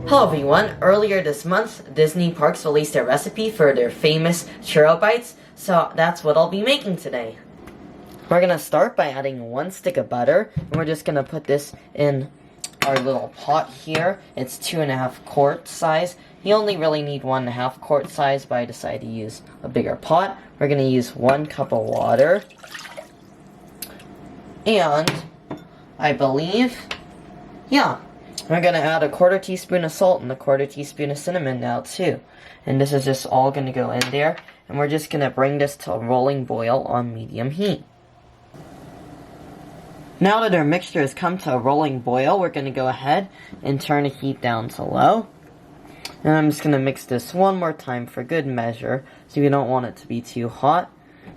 Hello everyone, earlier this month, Disney Parks released a recipe for their famous Churro Bites, so that's what I'll be making today. We're gonna start by adding 1 stick of butter, and we're just gonna put this in our little pot here. It's 2.5 quart size. You only really need 1.5 quart size, but I decided to use a bigger pot. We're gonna use 1 cup of water, and I believe, we're gonna add a 1/4 teaspoon of salt and a 1/4 teaspoon of cinnamon now too. And this is just all gonna go in there, and we're just gonna bring this to a rolling boil on medium heat. Now that our mixture has come to a rolling boil, we're gonna go ahead and turn the heat down to low. And I'm just gonna mix this one more time for good measure, so you don't want it to be too hot.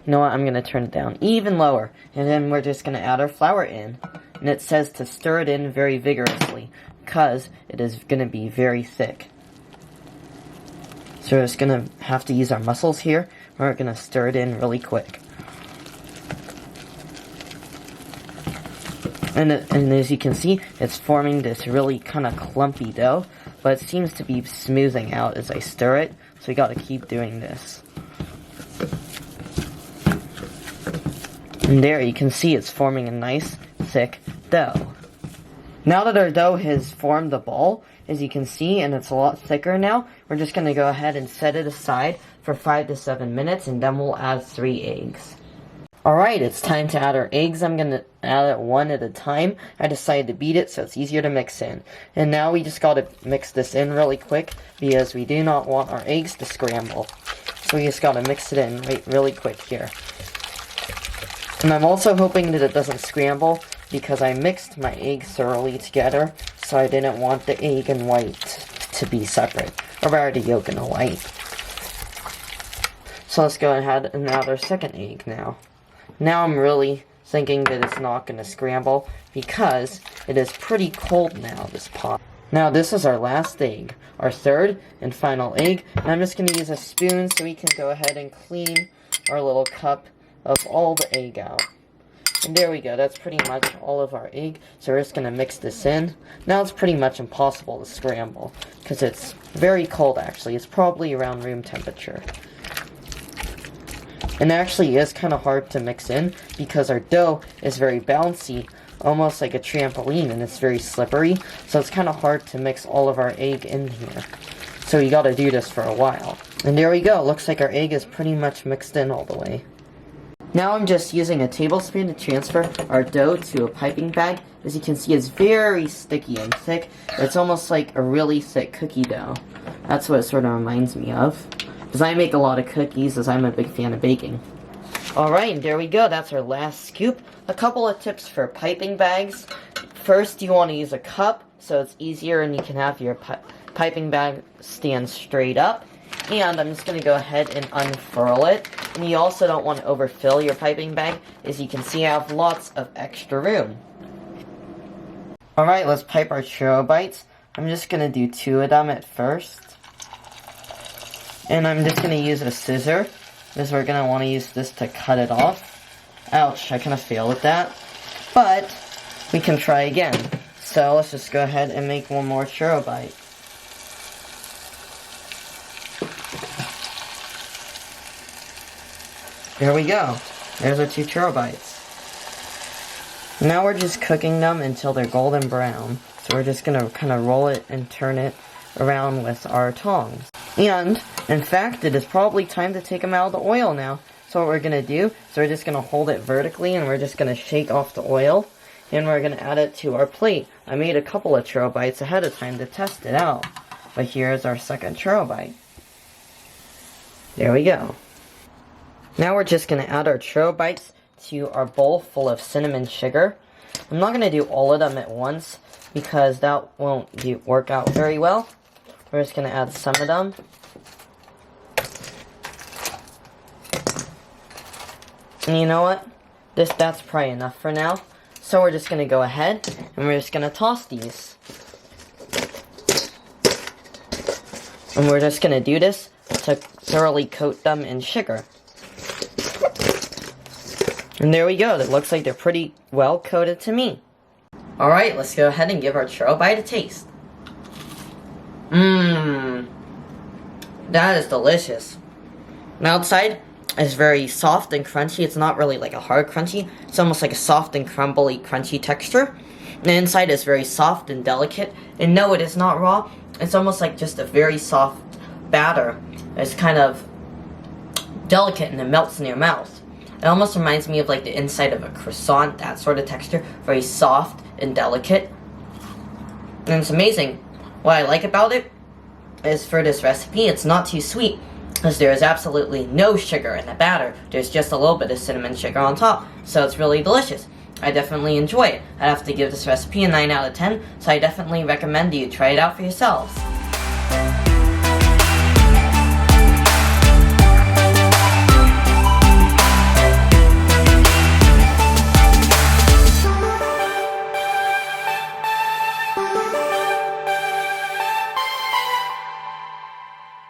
You know what, I'm gonna turn it down even lower, and then we're just gonna add our flour in. And it says to stir it in very vigorously, because it is going to be very thick. So we're just going to have to use our muscles here. We're going to stir it in really quick. And as you can see, it's forming this really kind of clumpy dough, but it seems to be smoothing out as I stir it, so we got to keep doing this. And there you can see it's forming a nice thick dough. Now that our dough has formed the ball, as you can see, and it's a lot thicker now, we're just going to go ahead and set it aside for 5 to 7 minutes, and then we'll add 3 eggs. Alright, it's time to add our eggs. I'm going to add it 1 at a time. I decided to beat it so it's easier to mix in. And now we just got to mix this in really quick, because we do not want our eggs to scramble. So we just got to mix it in really quick here. And I'm also hoping that it doesn't scramble, because I mixed my eggs thoroughly together, so I didn't want the egg and white to be separate, or rather the yolk and the white. So let's go ahead and add our second egg now. Now I'm really thinking that it's not going to scramble, because it is pretty cold now, this pot. Now this is our last egg, our third and final egg, and I'm just going to use a spoon so we can go ahead and clean our little cup of all the egg out. And there we go, that's pretty much all of our egg, so we're just going to mix this in. Now it's pretty much impossible to scramble, because it's very cold actually. It's probably around room temperature. And it actually is kind of hard to mix in, because our dough is very bouncy, almost like a trampoline, and it's very slippery, so it's kind of hard to mix all of our egg in here. So you gotta do this for a while. And there we go, looks like our egg is pretty much mixed in all the way. Now I'm just using a tablespoon to transfer our dough to a piping bag. As you can see, it's very sticky and thick. It's almost like a really thick cookie dough. That's what it sort of reminds me of, because I make a lot of cookies, as I'm a big fan of baking. Alright, and there we go. That's our last scoop. A couple of tips for piping bags. First, you want to use a cup, so it's easier and you can have your piping bag stand straight up. And I'm just going to go ahead and unfurl it. And you also don't want to overfill your piping bag. As you can see, I have lots of extra room. Alright, let's pipe our Churro Bites. I'm just going to do 2 of them at first. And I'm just going to use a scissor, because we're going to want to use this to cut it off. Ouch, I kind of failed at that. But we can try again. So let's just go ahead and make one more Churro Bite. There we go. There's our 2 Churro Bites. Now we're just cooking them until they're golden brown. So we're just going to kind of roll it and turn it around with our tongs. And, in fact, it is probably time to take them out of the oil now. So what we're going to do is we're just going to hold it vertically, and we're just going to shake off the oil. And we're going to add it to our plate. I made a couple of Churro Bites ahead of time to test it out. But here's our second Churro Bite. There we go. Now we're just going to add our Churro Bites to our bowl full of cinnamon sugar. I'm not going to do all of them at once, because that won't work out very well. We're just going to add some of them. And you know what? That's probably enough for now. So we're just going to go ahead and we're just going to toss these. And we're just going to do this to thoroughly coat them in sugar. And there we go. It looks like they're pretty well coated to me. Alright, let's go ahead and give our Churro Bite a taste. Mmm. That is delicious. The outside is very soft and crunchy. It's not really like a hard crunchy. It's almost like a soft and crumbly crunchy texture. The inside is very soft and delicate. And no, it is not raw. It's almost like just a very soft batter. It's kind of delicate and it melts in your mouth. It almost reminds me of like the inside of a croissant, that sort of texture. Very soft and delicate. And it's amazing. What I like about it is for this recipe, it's not too sweet, because there is absolutely no sugar in the batter. There's just a little bit of cinnamon sugar on top, so it's really delicious. I definitely enjoy it. I'd have to give this recipe a 9 out of 10, so I definitely recommend you try it out for yourselves.